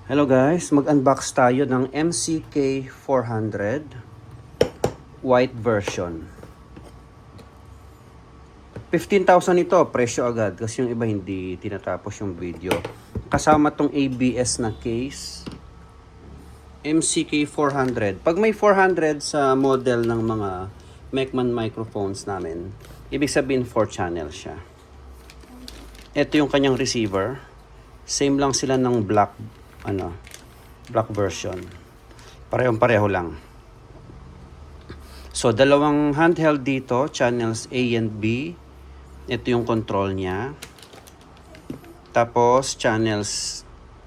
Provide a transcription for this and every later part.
Hello guys, mag-unbox tayo ng MCK 400 white version. 15,000 ito, presyo agad kasi yung iba hindi tinatapos yung video. Kasama tong ABS na case. MCK 400. Pag may 400 sa model ng mga Mecman microphones namin, ibig sabihin 4 channel siya. Ito yung kanyang receiver. Same lang sila ng black version. Parehong-pareho lang. So, dalawang handheld dito, channels A and B. Ito yung control niya. Tapos, channels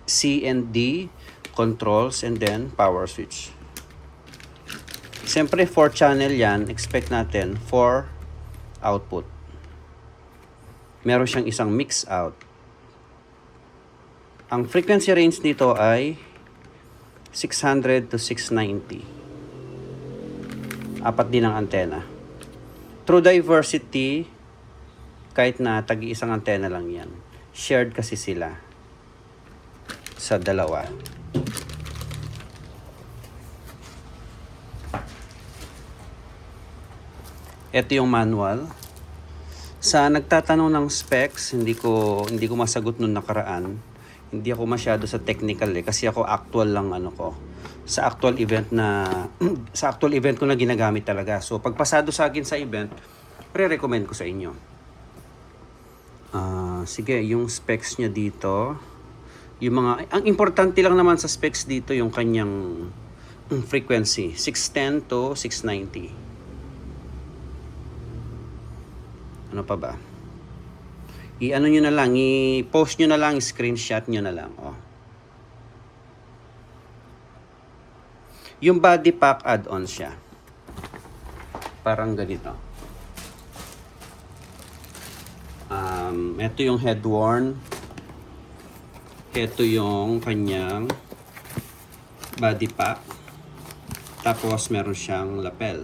C and D, controls, and then power switch. Siyempre, 4 channel yan. Expect natin 4 output. Meron siyang isang mix out. Ang frequency range nito ay 600 to 690. Apat din ang antena. True diversity, kahit na tagi-isang antena lang yan. Shared kasi sila sa dalawa. Ito yung manual. Sa nagtatanong ng specs, hindi ko masagot nung nakaraan. Hindi ako masyado sa technical kasi ako actual lang sa actual event ko na ginagamit talaga. So pag pasado sa akin sa event, pre-recommend ko sa inyo. Sige, yung specs niya dito, ang importante lang naman sa specs dito yung kanyang frequency, 610 to 690. Ano pa ba? I-ano nyo na lang, i-post nyo na lang, screenshot nyo na lang. Yung body pack add-on siya. Parang ganito. Ito yung head worn. Ito yung kanyang body pack. Tapos meron siyang lapel.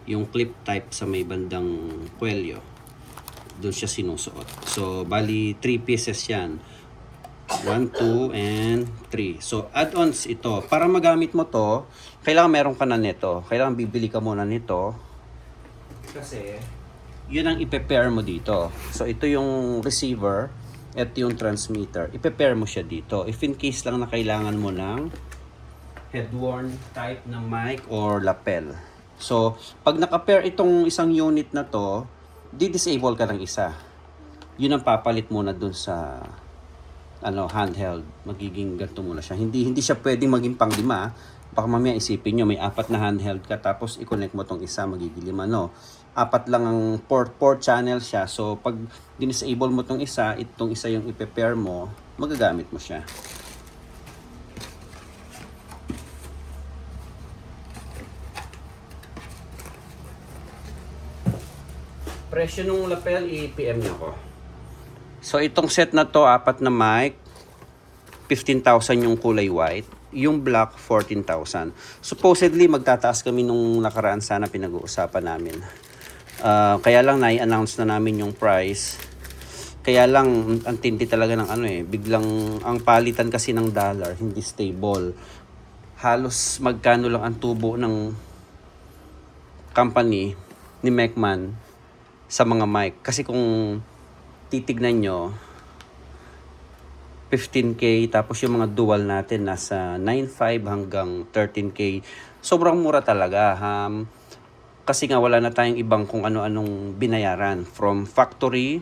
Yung clip type sa may bandang kwelyo. Doon siya sinusuot. So, bali 3 pieces yan. 1, 2, and 3. So, add-ons ito. Para magamit mo to, kailangan meron ka na nito. Kailangan bibili ka muna nito. Kasi, yun ang ipe-pair mo dito. So, ito yung receiver. Ito yung transmitter. Ipe-pair mo siya dito. If in case lang na kailangan mo ng head-worn type ng mic or lapel. So, pag naka-pair itong isang unit na to, di-disable ka ng isa. Yun ang papalit muna dun sa handheld. Magiging ganito muna siya. Hindi siya pwedeng maging pang-lima. Baka mamaya isipin nyo, may 4 na handheld ka tapos i-connect mo tong isa, magiging 5. No. 4 lang ang port channel siya. So, pag disable mo tong isa, itong isa yung i-pair mo, magagamit mo siya. Presyo nung lapel, i-PM nyo ko. So, itong set na to, 4 na mic, 15,000 yung kulay white. Yung black, 14,000. Supposedly, magtataas kami nung nakaraan, sana pinag-uusapan namin. Kaya lang, na-announce na namin yung price. Kaya lang, ang tindi talaga ng biglang, ang palitan kasi ng dollar, hindi stable. Halos magkano lang ang tubo ng company ni Mecman sa mga mic. Kasi kung titignan nyo, 15K, tapos yung mga dual natin nasa 9.5 hanggang 13K. Sobrang mura talaga. Kasi nga wala na tayong ibang kung ano-anong binayaran. From factory,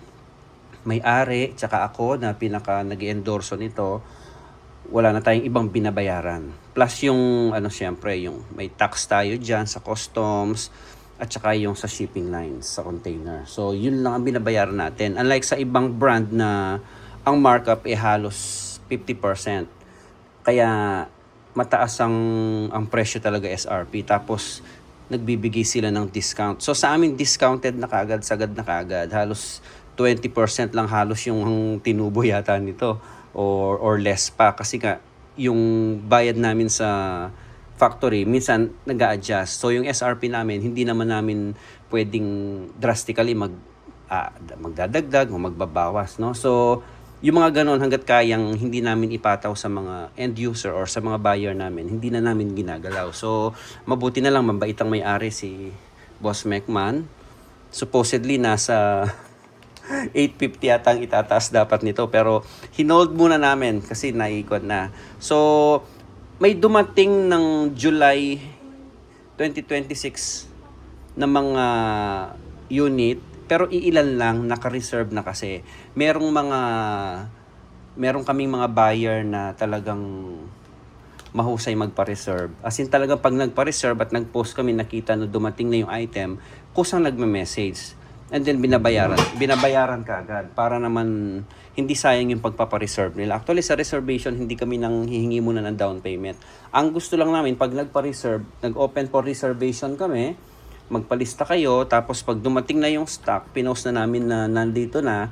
may-ari, tsaka ako na pinaka nag-endorso nito, wala na tayong ibang binabayaran. Plus yung, siyempre, yung may tax tayo dyan sa customs, at saka yung sa shipping lines, sa container. So, yun lang ang binabayaran natin. Unlike sa ibang brand na ang markup ay halos 50%. Kaya, mataas ang presyo talaga SRP. Tapos, nagbibigay sila ng discount. So, sa amin, discounted na kagad, sagad na kagad. Halos 20% lang halos yung tinubo yata nito. Or less pa. Kasi nga, yung bayad namin sa factory, minsan nag-a-adjust. So yung SRP namin, hindi naman namin pwedeng drastically magdadagdag o magbabawas, no? So Yung mga ganon, hanggat kayang hindi namin ipataw sa mga end user or sa mga buyer namin, hindi na namin ginagalaw. So, mabuti na lang, mabait ang may-ari si Boss Mekman. Supposedly, nasa 850 yata ang itataas dapat nito. Pero, hinold muna namin kasi naikot na. So, may dumating ng July 2026 na mga unit, pero iilan lang naka-reserve na kasi. Merong kaming mga buyer na talagang mahusay magpa-reserve. As in talagang pag nagpa-reserve at nag-post kami, nakita na dumating na yung item, kusang nagme-message. And then binabayaran ka agad para naman hindi sayang yung pagpapa-reserve nila. Actually sa reservation, hindi kami nang hihingi muna ng down payment. Ang gusto lang namin, pag nagpa-reserve, nag-open for reservation kami, magpalista kayo, tapos pag dumating na yung stock, pinost na namin na nandito na,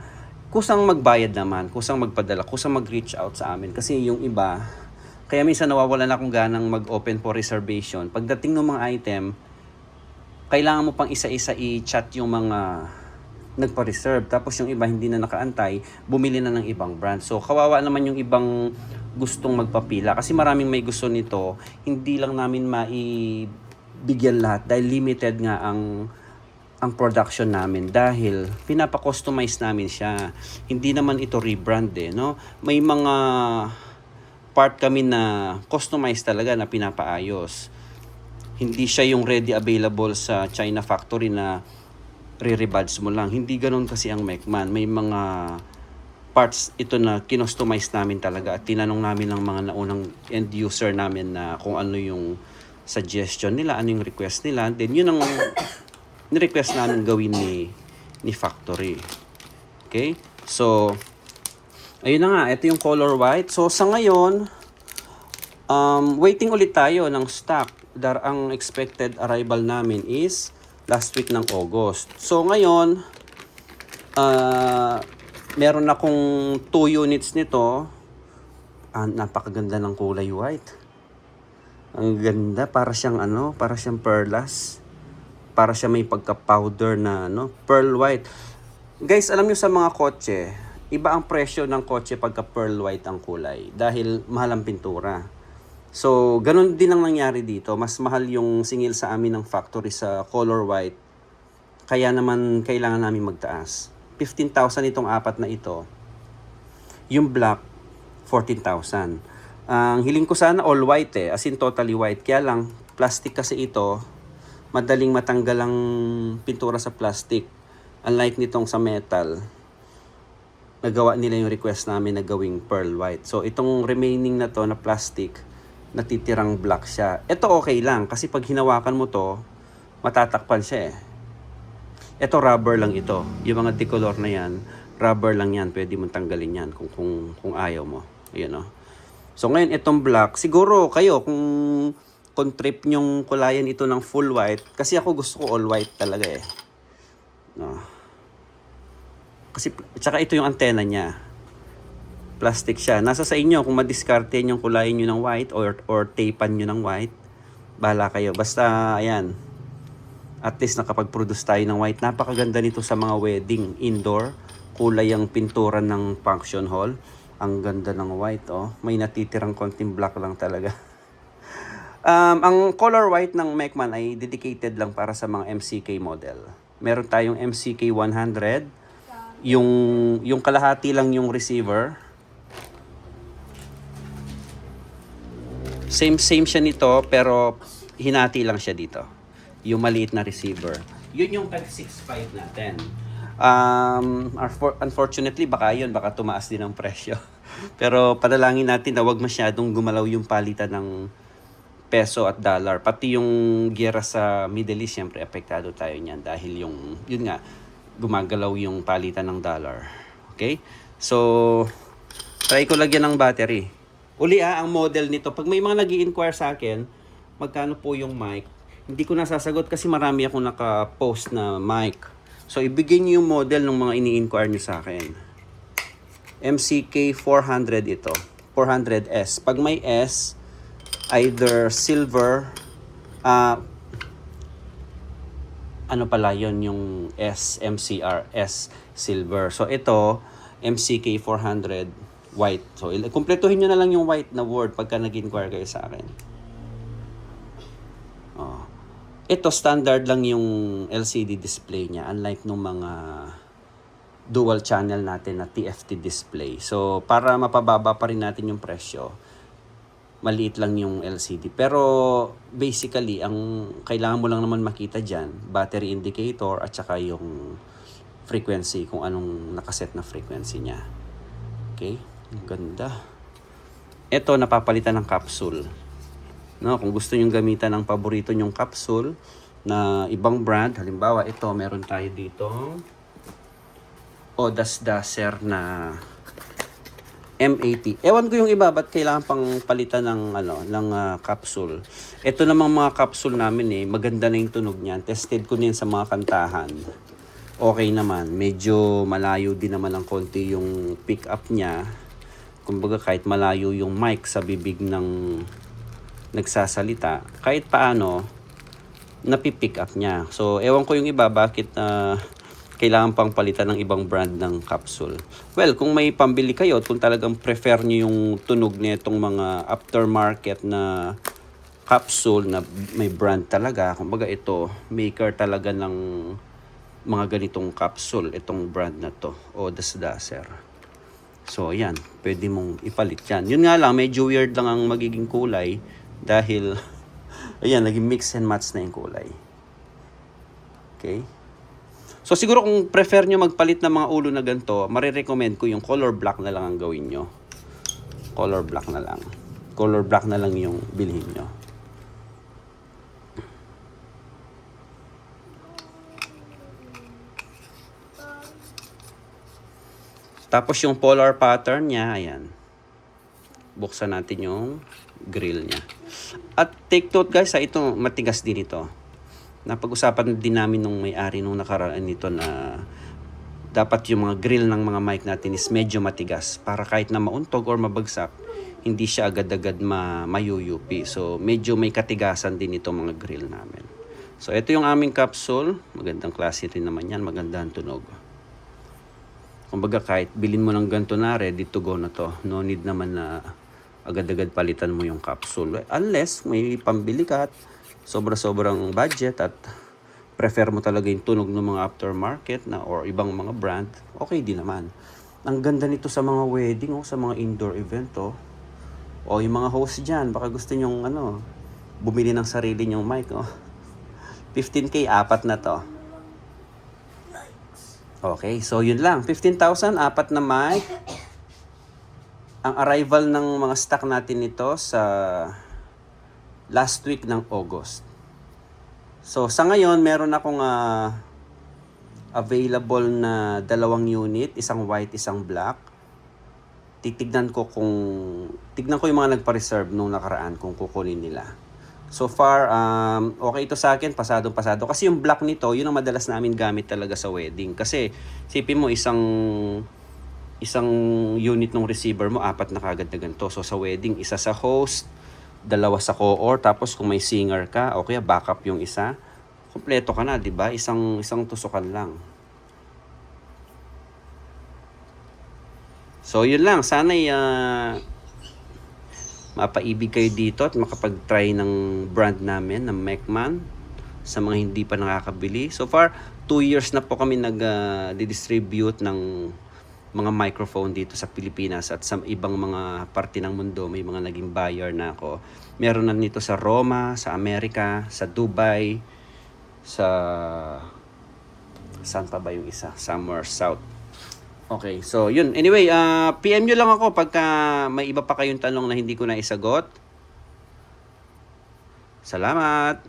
kusang magbayad naman, kusang magpadala, kusang mag-reach out sa amin. Kasi yung iba, kaya minsan nawawalan akong ganang mag-open for reservation. Pagdating ng mga item, kailangan mo pang isa-isa i-chat yung mga nagpa-reserve. Tapos yung iba hindi na nakaantay, bumili na ng ibang brand. So kawawa naman yung ibang gustong magpapila. Kasi maraming may gusto nito, hindi lang namin maibigyan lahat dahil limited nga ang production namin dahil pinapa-customize namin siya. Hindi naman ito rebrand no? May mga part kami na customize talaga na pinapaayos. Hindi siya yung ready available sa China factory na re-rebadge mo lang. Hindi ganoon kasi ang Mekman. May mga parts ito na kinostomize namin talaga at tinanong namin ng mga naunang end user namin na kung ano yung suggestion nila, ano yung request nila. Then yun ang ni-request namin gawin ni factory. Okay? So, ayun na nga. Ito yung color white. So, sa ngayon, waiting ulit tayo ng stock. Ang expected arrival namin is last week ng August. So, ngayon, meron akong 2 units nito. Napakaganda ng kulay white. Ang ganda. Para siyang perlas. Para siya may pagka-powder na pearl white. Guys, alam nyo sa mga kotse, iba ang presyo ng kotse pagka pearl white ang kulay dahil mahal ang pintura. So, ganun din ang nangyari dito. Mas mahal yung singil sa amin ng factory sa color white. Kaya naman kailangan namin magtaas. 15,000 itong apat na ito. Yung black, 14,000. Ang hiling ko sana all white as in totally white. Kaya lang, plastic kasi ito. Madaling matanggal ang pintura sa plastic. Unlike nitong sa metal, nagawa nila yung request namin na gawing pearl white. So, itong remaining na to na plastic, natitirang black siya. Ito okay lang kasi pag hinawakan mo to, matatakpan siya Ito rubber lang ito. Yung mga decolor na yan, rubber lang yan. Pwede mong tanggalin yan kung ayaw mo. Ayun So, ngayon itong black, siguro kayo kung trip nyong kulayan ito ng full white, kasi ako gusto ko all white talaga No. Kasi, tsaka ito yung antena niya. Plastic siya. Nasa sa inyo kung madiskarte yung kulayan nyo ng white or tapean nyo ng white. Bahala kayo. Basta, ayan. At least nakapag-produce tayo ng white. Napakaganda nito sa mga wedding, indoor. Kulay ang pintura ng function hall. Ang ganda ng white, May natitirang konting black lang talaga. Ang color white ng Mekman ay dedicated lang para sa mga MCK model. Meron tayong MCK 100. Yung kalahati lang yung receiver. Same siya nito pero hinati lang siya dito. Yung maliit na receiver. Yun yung tag 6.5 natin. Unfortunately baka tumaas din ang presyo. Pero panalangin natin na wag masyadong gumalaw yung palitan ng peso at dollar. Pati yung giyera sa Middle East, syempre apektado tayo niyan dahil yun nga, gumagalaw yung palitan ng dollar. Okay? So, try ko lagyan ng battery. Uli ang model nito. Pag may mga nag-i-inquire sa akin, magkano po yung mic? Hindi ko nasasagot kasi marami akong naka-post na mic. So, ibigay niyo yung model ng mga ini-inquire niyo sa akin. MCK 400 ito. 400S. Pag may S, either silver, ano pala yon yung S, MCR, S, silver. So ito, MCK 400 white. So, kumpletuhin nyo na lang yung white na word pagka nag-inquire kayo sa akin. Oh. Ito, standard lang yung LCD display niya, unlike nung mga dual channel natin na TFT display. So, para mapababa pa rin natin yung presyo, maliit lang yung LCD. Pero, basically, ang kailangan mo lang naman makita dyan, battery indicator at saka yung frequency, kung anong nakaset na frequency niya. Okay? Ang ganda. Ito, napapalitan ng capsule. No, kung gusto nyong gamitan ng paborito nyong capsule na ibang brand, halimbawa ito, meron tayo dito Odas Dacer na M80. Ewan ko yung iba, ba't kailangan pang palitan ng capsule. Ito namang mga capsule namin maganda na yung tunog niyan. Tested ko din sa mga kantahan. Okay naman, medyo malayo din naman ng konti yung pick up niya. Kumbaga kahit malayo yung mic sa bibig ng nagsasalita, kahit paano napipick up niya. So, ewan ko yung iba bakit kailangan pang palitan ng ibang brand ng capsule. Well, kung may pambili kayo, kung talagang prefer niyo yung tunog nitong mga aftermarket na capsule na may brand talaga, kumbaga ito, maker talaga ng mga ganitong capsule, itong brand na to, Odas Dacer. So, ayan, pwede mong ipalit yan. Yun nga lang, medyo weird lang ang magiging kulay dahil, ayan, naging mix and match na yung kulay. Okay? So, siguro kung prefer nyo magpalit ng mga ulo na ganito, marirecommend ko yung color black na lang ang gawin nyo. Color black na lang. Color black na lang yung bilhin nyo. Tapos yung polar pattern niya, ayan. Buksan natin yung grill niya. At take note guys, ito matigas din ito. Napag-usapan din namin nung may-ari nung nakaraan nito na dapat yung mga grill ng mga mic natin is medyo matigas para kahit na mauntog or mabagsak, hindi siya agad-agad mayuyupi. So medyo may katigasan din ito mga grill namin. So ito yung aming capsule. Magandang klase rin naman yan. Magandang tunog. Kumbaga kahit bilhin mo ng ganito na, ready to go na to. No need naman na agad-agad palitan mo yung capsule. Unless may pambili ka at sobra-sobrang budget at prefer mo talaga yung tunog ng mga aftermarket na or ibang mga brand, okay din naman. Ang ganda nito sa mga wedding sa mga indoor event o yung mga host dyan, baka gusto nyong bumili ng sarili nyong mic 15K, apat na to. Okay, so yun lang. 15,000, apat na mic. Ang arrival ng mga stock natin nito sa last week ng August. So, sa ngayon, meron akong available na 2 unit. Isang white, isang black. Tignan ko yung mga nagpa-reserve nung nakaraan kung kukunin nila. So far, okay ito sa akin, pasado-pasado. Kasi yung black nito, yun ang madalas namin gamit talaga sa wedding. Kasi, sipin mo, isang unit ng receiver mo, 4 na kagad na ganito. So, sa wedding, isa sa host, 2 sa co-or, tapos kung may singer ka, okay, backup yung isa. Kompleto ka na, di ba? Isang tusukan lang. So, yun lang. Sana'y mapaibig kayo dito at makapag-try ng brand namin, ng Mecman, sa mga hindi pa nakakabili. So far, 2 years na po kami nag-distribute ng mga microphone dito sa Pilipinas at sa ibang mga parte ng mundo. May mga naging buyer na ako. Meron na nito sa Roma, sa Amerika, sa Dubai, saan pa ba yung isa? Somewhere south. Okay, so yun. Anyway, PM nyo lang ako pagka may iba pa kayong tanong na hindi ko na isagot. Salamat!